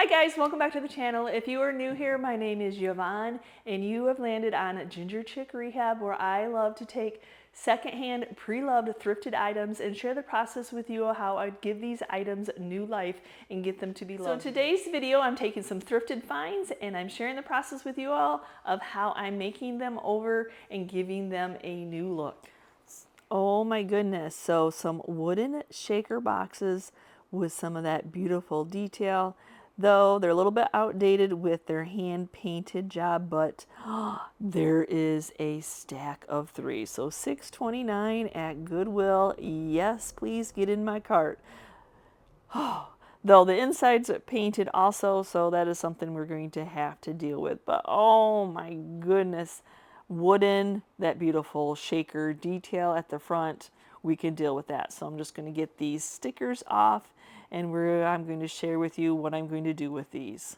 Hi guys, welcome back to the channel. If you are new here, my name is Yvonne and you have landed on Ginger Chick Rehab, where I love to take secondhand, pre-loved, thrifted items and share the process with you of how I give these items new life and get them to be loved. So in today's video, I'm taking some thrifted finds and I'm sharing the process with you all of how I'm making them over and giving them a new look. Oh my goodness, so some wooden shaker boxes with some of that beautiful detail. Though they're a little bit outdated with their hand painted job, but there is a stack of 3. So $6.29 at Goodwill. Yes, please get in my cart. Though the insides are painted also, so that is something we're going to have to deal with. But oh my goodness, wooden, that beautiful shaker detail at the front, we can deal with that. So I'm just going to get these stickers off and I'm going to share with you what I'm going to do with these.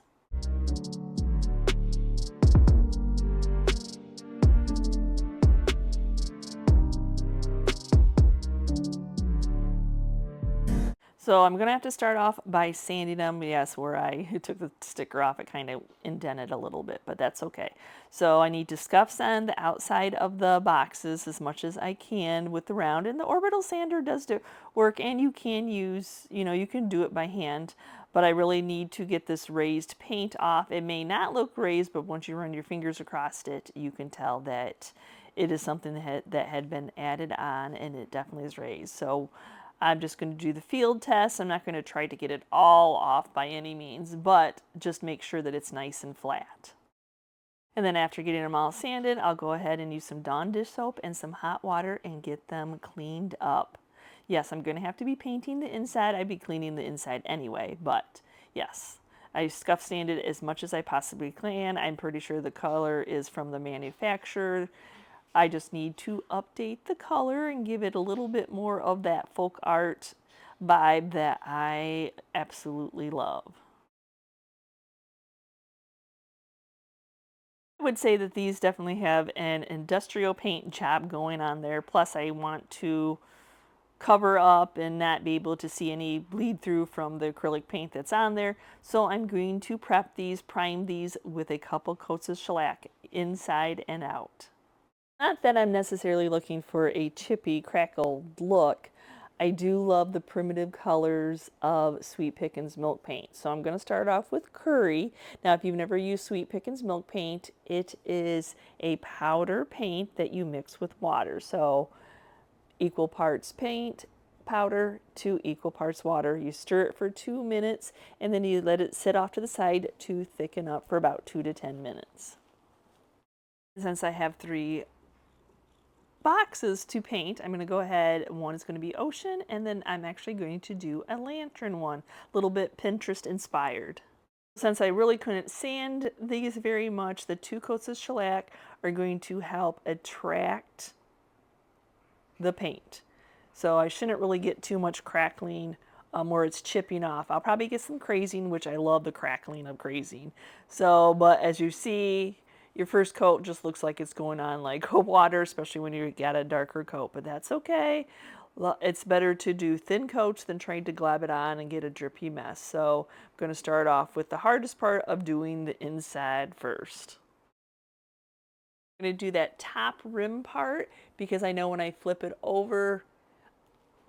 So I'm going to have to start off by sanding them. Yes, where I took the sticker off, it kind of indented a little bit, but that's okay. So I need to scuff sand the outside of the boxes as much as I can with the round. And the orbital sander does work, and you can use, you can do it by hand. But I really need to get this raised paint off. It may not look raised, but once you run your fingers across it, you can tell that it is something that had been added on, and it definitely is raised. So I'm just going to do the field test. I'm not going to try to get it all off by any means, but just make sure that it's nice and flat. And then after getting them all sanded, I'll go ahead and use some Dawn dish soap and some hot water and get them cleaned up. Yes, I'm going to have to be painting the inside. I'd be cleaning the inside anyway, but yes. I scuff sanded as much as I possibly can. I'm pretty sure the color is from the manufacturer. I just need to update the color and give it a little bit more of that folk art vibe that I absolutely love. I would say that these definitely have an industrial paint job going on there. Plus I want to cover up and not be able to see any bleed through from the acrylic paint that's on there. So I'm going to prime these with a couple coats of shellac inside and out. Not that I'm necessarily looking for a chippy, crackled look. I do love the primitive colors of Sweet Pickins milk paint. So I'm going to start off with Curry. Now, if you've never used Sweet Pickins milk paint, it is a powder paint that you mix with water. So equal parts paint, powder to equal parts water. You stir it for 2 minutes and then you let it sit off to the side to thicken up for about 2 to 10 minutes. Since I have 3 boxes to paint, I'm going to go ahead. One is going to be ocean, and then I'm actually going to do a lantern one, a little bit Pinterest inspired. Since I really couldn't sand these very much, the 2 coats of shellac are going to help attract the paint. So I shouldn't really get too much crackling where it's chipping off. I'll probably get some crazing, which I love the crackling of crazing. So, but as you see, your first coat just looks like it's going on like water, especially when you got a darker coat, but that's okay. It's better to do thin coats than trying to glab it on and get a drippy mess. So I'm going to start off with the hardest part of doing the inside first. I'm going to do that top rim part because I know when I flip it over,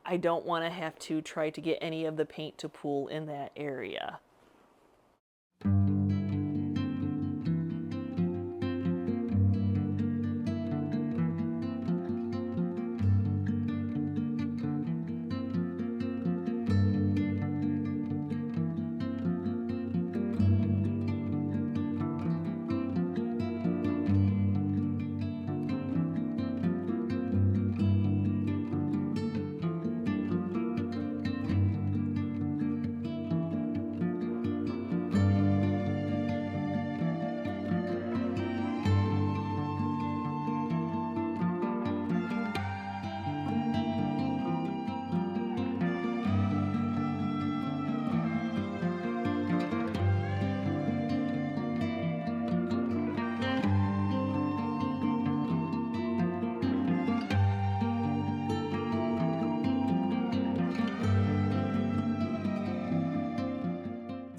I don't want to have to try to get any of the paint to pool in that area.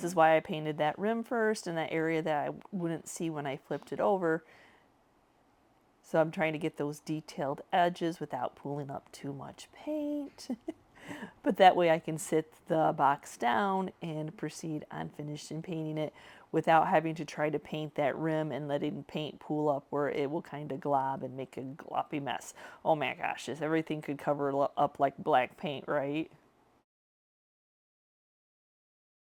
is why I painted that rim first and that area that I wouldn't see when I flipped it over. So I'm trying to get those detailed edges without pulling up too much paint. But that way I can sit the box down and proceed on finishing painting it without having to try to paint that rim and letting paint pool up where it will kind of glob and make a gloppy mess. Oh my gosh, if everything could cover up like black paint, right?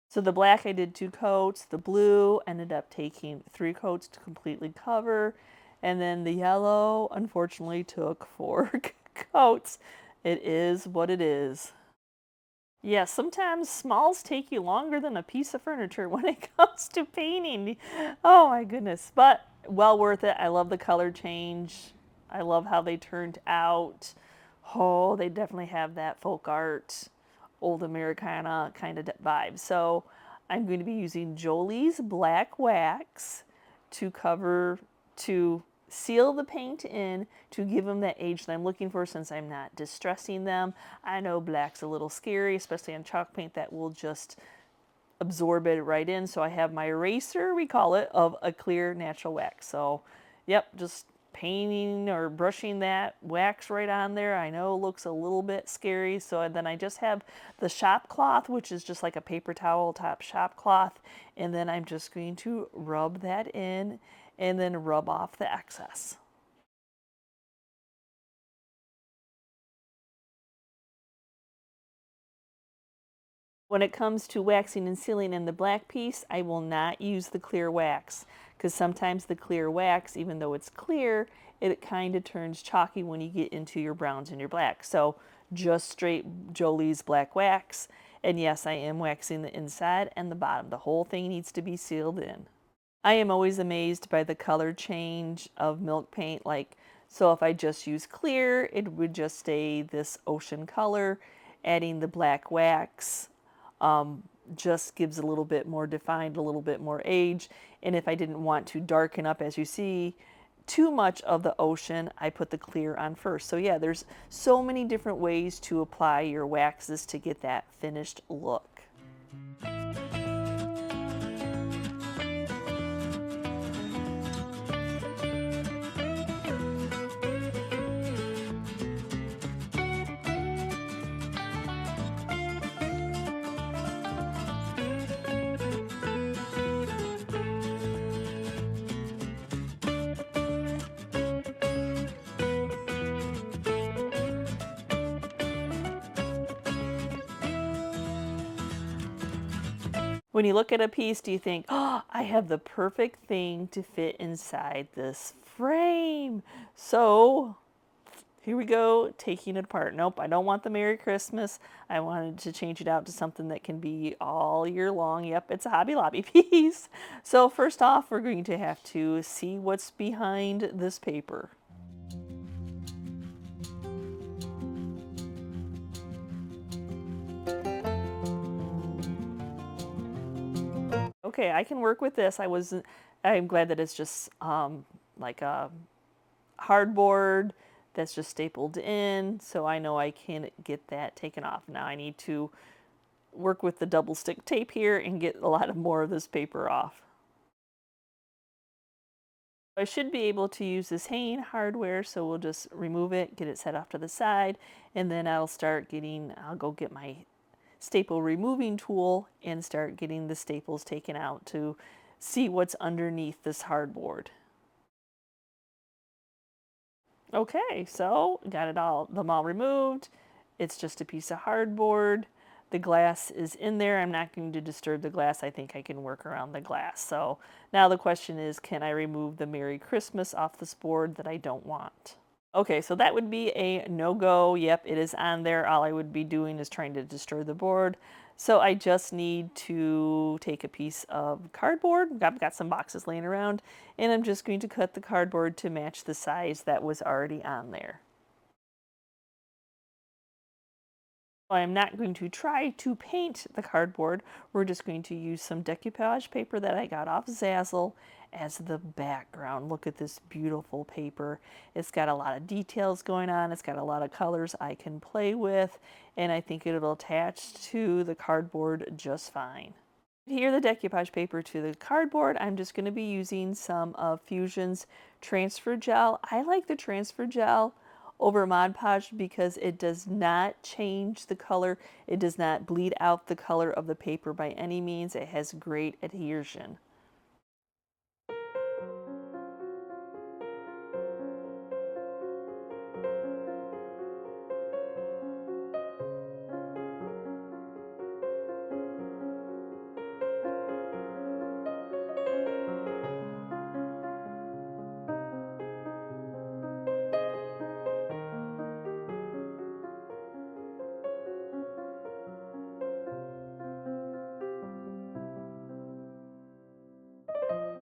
So the black I did 2 coats, the blue ended up taking 3 coats to completely cover, and then the yellow unfortunately took 4 coats. It is what it is. Yeah, sometimes smalls take you longer than a piece of furniture when it comes to painting. Oh my goodness, but well worth it. I love the color change. I love how they turned out. Oh, they definitely have that folk art, old Americana kind of vibe. So I'm going to be using Jolie's black wax to seal the paint in to give them that age that I'm looking for since I'm not distressing them. I know black's a little scary, especially on chalk paint that will just absorb it right in. So I have my eraser, we call it, of a clear natural wax. So yep, just painting or brushing that wax right on there. I know it looks a little bit scary. So then I just have the shop cloth, which is just like a paper towel top shop cloth. And then I'm just going to rub that in and then rub off the excess. When it comes to waxing and sealing in the black piece, I will not use the clear wax because sometimes the clear wax, even though it's clear, it kind of turns chalky when you get into your browns and your blacks. So just straight Jolie's black wax. And yes, I am waxing the inside and the bottom. The whole thing needs to be sealed in. I am always amazed by the color change of milk paint. So if I just use clear, it would just stay this ocean color. Adding the black wax just gives a little bit more defined, a little bit more age. And if I didn't want to darken up, as you see, too much of the ocean, I put the clear on first. So yeah, there's so many different ways to apply your waxes to get that finished look. When you look at a piece, do you think, oh, I have the perfect thing to fit inside this frame? So here we go, taking it apart. Nope, I don't want the Merry Christmas. I wanted to change it out to something that can be all year long. Yep, it's a Hobby Lobby piece. So first off, we're going to have to see what's behind this paper. Okay, I can work with this. I'm glad that it's just like a hardboard that's just stapled in, so I know I can get that taken off. Now I need to work with the double stick tape here and get a lot more of this paper off. I should be able to use this hanging hardware, so we'll just remove it, get it set off to the side, and then I'll go get my staple removing tool and start getting the staples taken out to see what's underneath this hardboard. Okay, so got them all removed. It's just a piece of hardboard. The glass is in there. I'm not going to disturb the glass. I think I can work around the glass. So now the question is, can I remove the Merry Christmas off this board that I don't want? Okay, so that would be a no-go. Yep, it is on there. All I would be doing is trying to destroy the board. So I just need to take a piece of cardboard. I've got some boxes laying around, and I'm just going to cut the cardboard to match the size that was already on there. I'm not going to try to paint the cardboard. We're just going to use some decoupage paper that I got off Zazzle as the background. Look at this beautiful paper. It's got a lot of details going on. It's got a lot of colors I can play with, and I think it'll attach to the cardboard just fine. Adhere the decoupage paper to the cardboard. I'm just going to be using some of Fusion's transfer gel. I like the transfer gel over Mod Podge because it does not change the color. It does not bleed out the color of the paper by any means. It has great adhesion.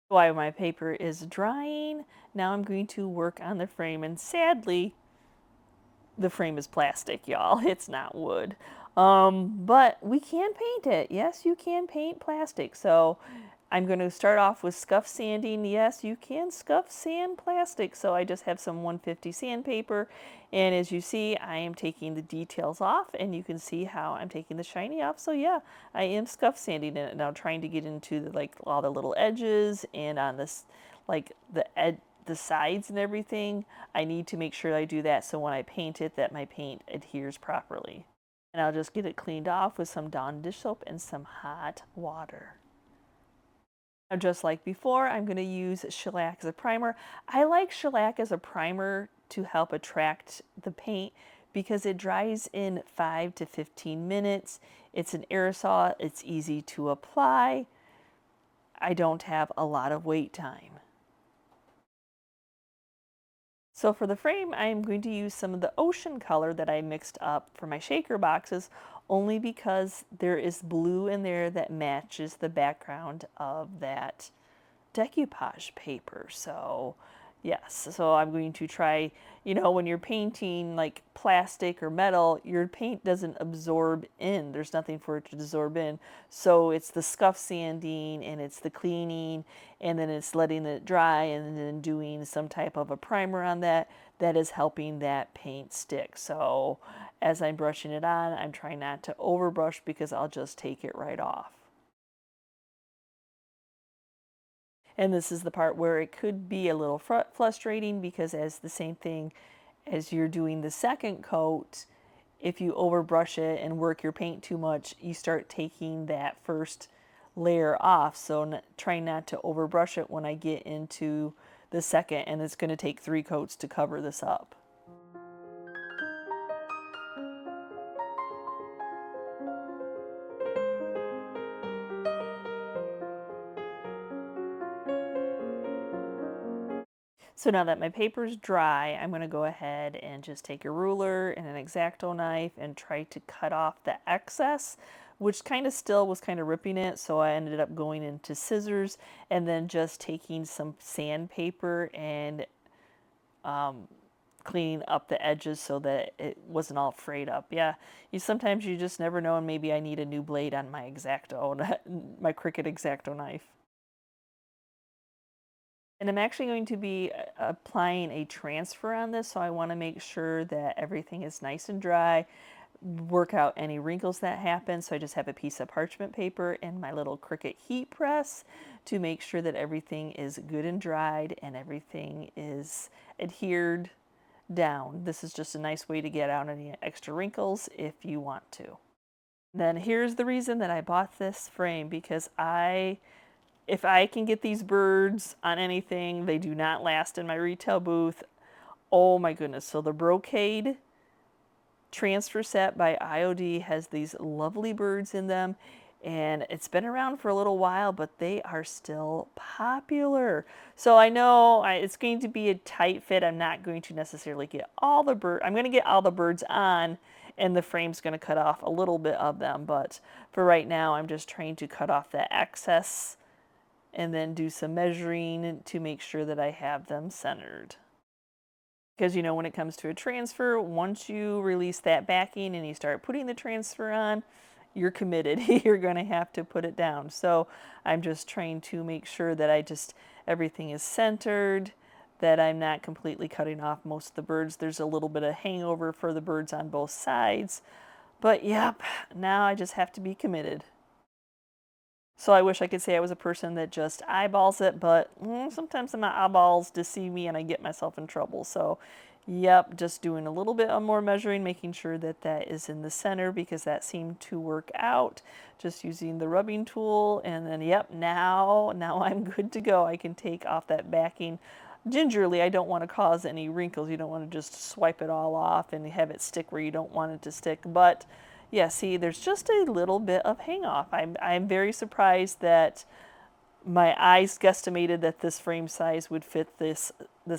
While my paper is drying, now I'm going to work on the frame, and sadly, the frame is plastic, y'all. It's not wood. But we can paint it. Yes, you can paint plastic. So I'm going to start off with scuff sanding. Yes, you can scuff sand plastic. So I just have some 150 sandpaper. And as you see, I am taking the details off, and you can see how I'm taking the shiny off. So yeah, I am scuff sanding it now, trying to get into the, like, all the little edges and on this, like the sides and everything. I need to make sure I do that so when I paint it, that my paint adheres properly. And I'll just get it cleaned off with some Dawn dish soap and some hot water. Now, just like before, I'm going to use shellac as a primer. I like shellac as a primer to help attract the paint because it dries in 5 to 15 minutes. It's an aerosol, it's easy to apply. I don't have a lot of wait time. So for the frame, I'm going to use some of the ocean color that I mixed up for my shaker boxes, only because there is blue in there that matches the background of that decoupage paper. So yes, so I'm going to try, when you're painting like plastic or metal, your paint doesn't absorb in. There's nothing for it to absorb in. So it's the scuff sanding and it's the cleaning and then it's letting it dry and then doing some type of a primer on that that is helping that paint stick. So as I'm brushing it on, I'm trying not to overbrush because I'll just take it right off. And this is the part where it could be a little frustrating because as the same thing as you're doing the second coat, if you overbrush it and work your paint too much, you start taking that first layer off. So try not to overbrush it when I get into the second, and it's going to take 3 coats to cover this up. So now that my paper's dry, I'm going to go ahead and just take a ruler and an X-Acto knife and try to cut off the excess, which kind of still was kind of ripping it. So I ended up going into scissors and then just taking some sandpaper and cleaning up the edges so that it wasn't all frayed up. Yeah, sometimes you just never know, and maybe I need a new blade on my X-Acto, my Cricut X-Acto knife. And I'm actually going to be applying a transfer on this, so I want to make sure that everything is nice and dry, work out any wrinkles that happen. So I just have a piece of parchment paper and my little Cricut heat press to make sure that everything is good and dried and everything is adhered down. This is just a nice way to get out any extra wrinkles if you want to. Then here's the reason that I bought this frame, because if I can get these birds on anything, they do not last in my retail booth. Oh my goodness. So the Brocante Transfer Set by IOD has these lovely birds in them, and it's been around for a little while, but they are still popular. So I know it's going to be a tight fit. I'm not going to necessarily get all the birds. I'm going to get all the birds on, and the frame's going to cut off a little bit of them. But for right now, I'm just trying to cut off that excess and then do some measuring to make sure that I have them centered. Because when it comes to a transfer, once you release that backing and you start putting the transfer on, you're committed. You're going to have to put it down. So I'm just trying to make sure that everything is centered, that I'm not completely cutting off most of the birds. There's a little bit of hangover for the birds on both sides. But yep, now I just have to be committed. So I wish I could say I was a person that just eyeballs it, but sometimes my eyeballs deceive me and I get myself in trouble. So yep, just doing a little bit of more measuring, making sure that that is in the center because that seemed to work out. Just using the rubbing tool, and then yep, now I'm good to go. I can take off that backing gingerly. I don't want to cause any wrinkles. You don't want to just swipe it all off and have it stick where you don't want it to stick. But yeah, see, there's just a little bit of hang off. I'm very surprised that my eyes guesstimated that this frame size would fit this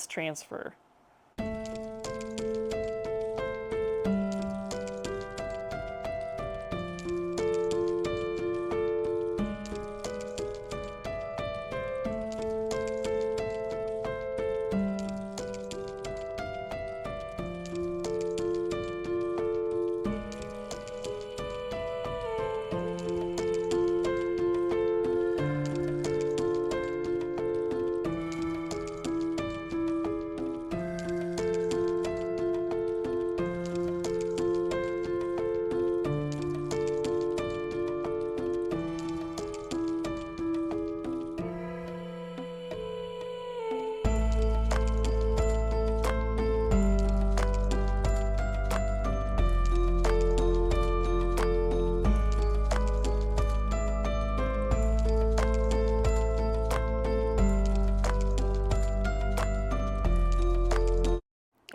transfer.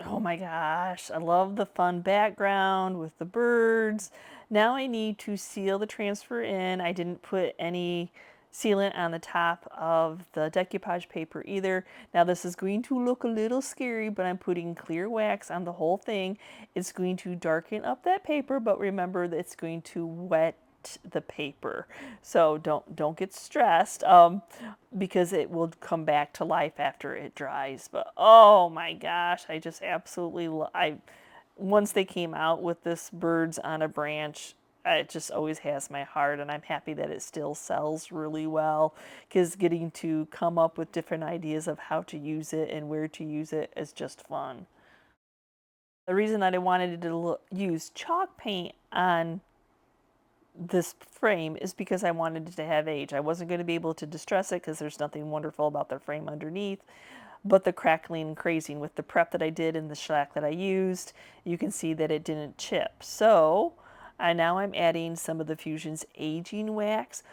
Oh my gosh, I love the fun background with the birds. Now I need to seal the transfer in. I didn't put any sealant on the top of the decoupage paper either. Now this is going to look a little scary, but I'm putting clear wax on the whole thing. It's going to darken up that paper, but remember that it's going to wet the paper, so don't get stressed because it will come back to life after it dries. But oh my gosh, I just absolutely once they came out with this birds on a branch, it just always has my heart, and I'm happy that it still sells really well because getting to come up with different ideas of how to use it and where to use it is just fun. The reason that I wanted to use chalk paint on this frame is because I wanted it to have age. I wasn't going to be able to distress it because there's nothing wonderful about the frame underneath, but the crackling and crazing with the prep that I did and the shellac that I used, you can see that it didn't chip. So now I'm adding some of the Fusion's aging wax.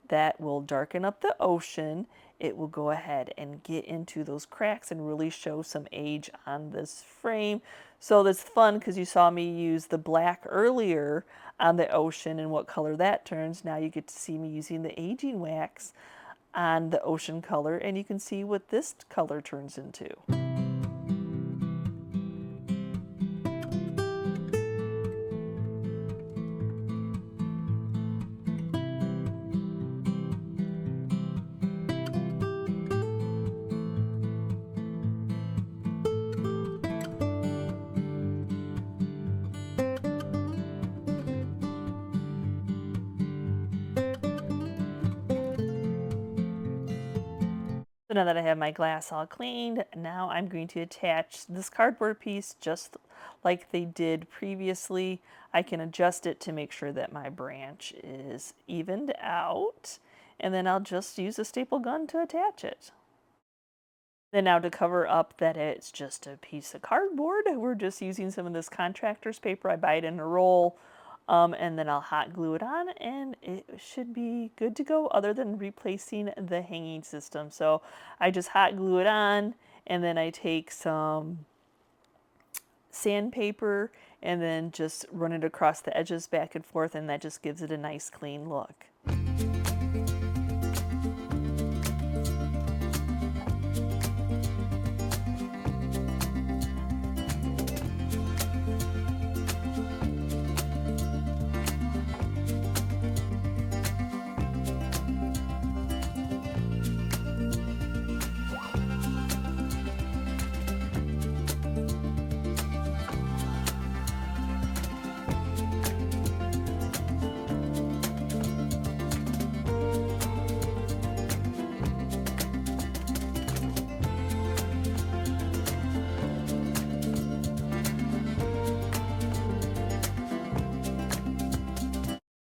That will darken up the ocean. It will go ahead and get into those cracks and really show some age on this frame. So that's fun because you saw me use the black earlier on the ocean and what color that turns. Now you get to see me using the aging wax on the ocean color, and you can see what this color turns into. So now that I have my glass all cleaned, now I'm going to attach this cardboard piece just like they did previously. I can adjust it to make sure that my branch is evened out, and then I'll just use a staple gun to attach it. Then now to cover up that it's just a piece of cardboard, we're just using some of this contractor's paper. I buy it in a roll. And then I'll hot glue it on and it should be good to go other than replacing the hanging system. So I just hot glue it on, and then I take some sandpaper and then just run it across the edges back and forth, and that just gives it a nice clean look.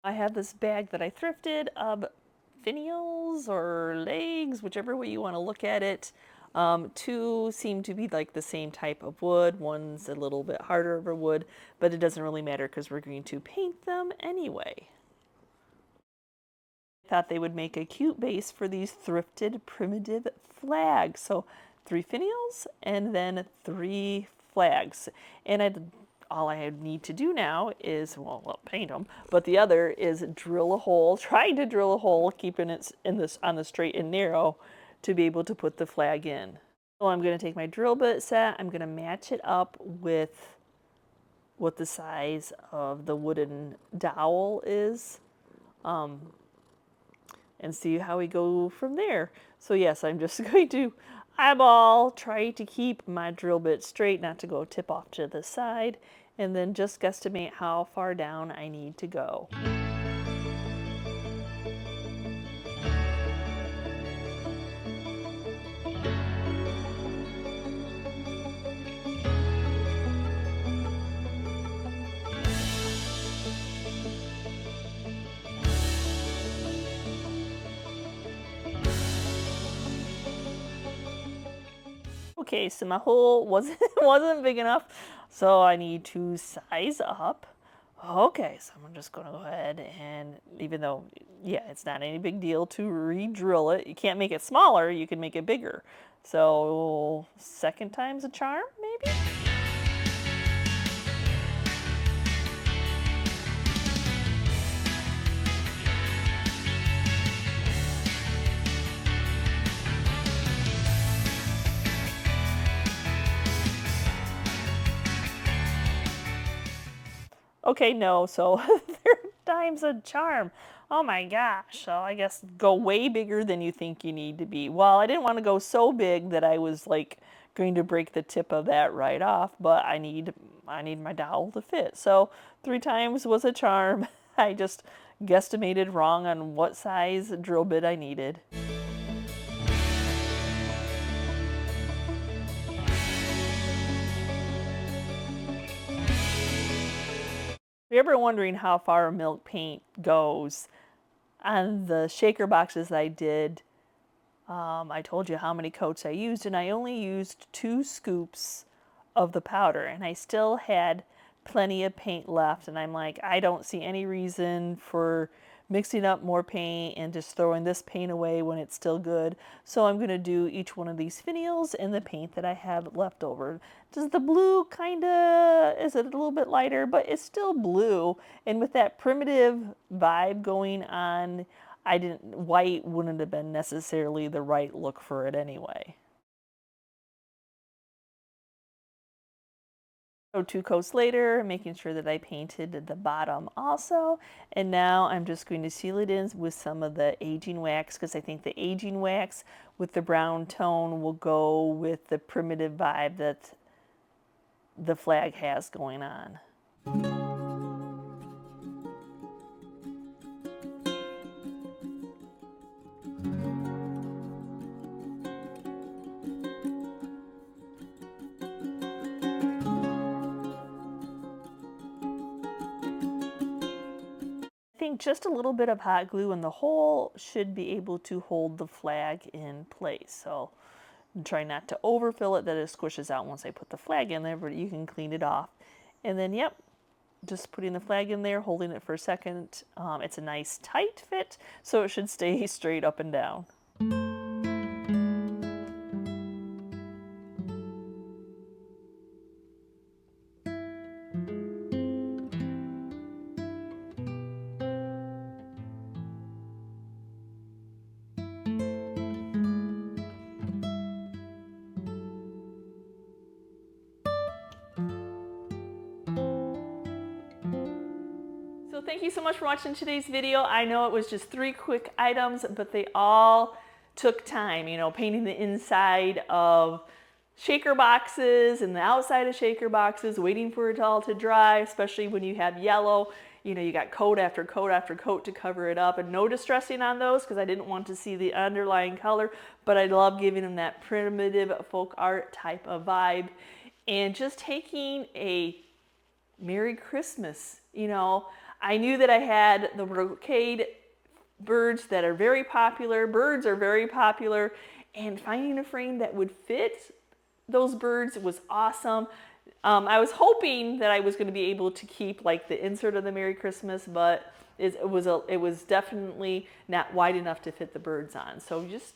I have this bag that I thrifted finials or legs, whichever way you want to look at it. Two seem to be like the same type of wood. One's a little bit harder of a wood, but it doesn't really matter because we're going to paint them anyway. I thought they would make a cute base for these thrifted primitive flags. So 3 finials and then 3 flags. And all I need to do now is, well, paint them, but the other is drill a hole, trying to drill a hole, keeping it on the straight and narrow to be able to put the flag in. So I'm going to take my drill bit set, I'm going to match it up with what the size of the wooden dowel is, and see how we go from there. So yes, I'm just going to eyeball, try to keep my drill bit straight, not to go tip off to the side, and then just guesstimate how far down I need to go. Okay, so my hole wasn't big enough, so I need to size up. Okay, so I'm just going to go ahead and, even though, yeah, it's not any big deal to re-drill it. You can't make it smaller, you can make it bigger. So, second time's a charm, maybe? Okay, no, so third time's a charm. Oh my gosh, so I guess go way bigger than you think you need to be. Well, I didn't want to go so big that I was like going to break the tip of that right off, but I need my dowel to fit. So 3 times was a charm. I just guesstimated wrong on what size drill bit I needed. If you're ever wondering how far milk paint goes, on the shaker boxes I did, I told you how many coats I used, and I only used 2 scoops of the powder, and I still had plenty of paint left, and I'm like, I don't see any reason for mixing up more paint and just throwing this paint away when it's still good. So I'm going to do each one of these finials in the paint that I have left over. Does the blue is it a little bit lighter, but it's still blue, and with that primitive vibe going on, white wouldn't have been necessarily the right look for it anyway. So 2 coats later, making sure that I painted the bottom also, and now I'm just going to seal it in with some of the aging wax, because I think the aging wax with the brown tone will go with the primitive vibe that the flag has going on. I think just a little bit of hot glue in the hole should be able to hold the flag in place. So try not to overfill it, that it squishes out once I put the flag in there, but you can clean it off. And then, yep, just putting the flag in there, holding it for a second. It's a nice tight fit, so it should stay straight up and down. So thank you so much for watching today's video. I know it was just 3 quick items, but they all took time. You know, painting the inside of shaker boxes and the outside of shaker boxes, waiting for it all to dry, especially when you have yellow. You know, you got coat after coat after coat to cover it up, and no distressing on those because I didn't want to see the underlying color, but I love giving them that primitive folk art type of vibe and just taking a Merry Christmas, you know. I knew that I had the brocade birds that are very popular. Birds are very popular, and finding a frame that would fit those birds was awesome. I was hoping that I was going to be able to keep like the insert of the Merry Christmas, but it was definitely not wide enough to fit the birds on. So just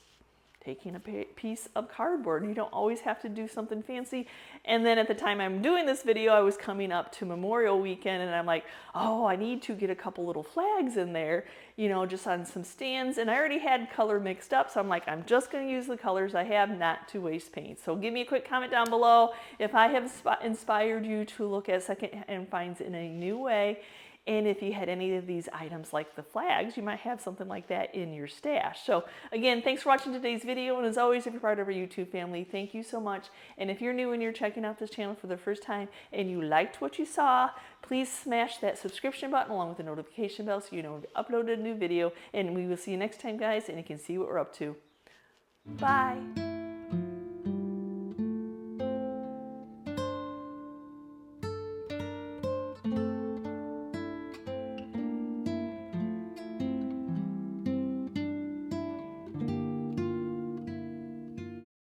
taking a piece of cardboard. You don't always have to do something fancy. And then at the time I'm doing this video, I was coming up to Memorial Weekend, and I'm like, oh, I need to get a couple little flags in there, you know, just on some stands. And I already had color mixed up, so I'm like, I'm just going to use the colors I have, not to waste paint. So give me a quick comment down below if I have inspired you to look at secondhand finds in a new way. And if you had any of these items like the flags, you might have something like that in your stash. So again, thanks for watching today's video. And as always, if you're part of our YouTube family, thank you so much. And if you're new and you're checking out this channel for the first time and you liked what you saw, please smash that subscription button along with the notification bell so you know when we uploaded a new video. And we will see you next time, guys, and you can see what we're up to. Bye.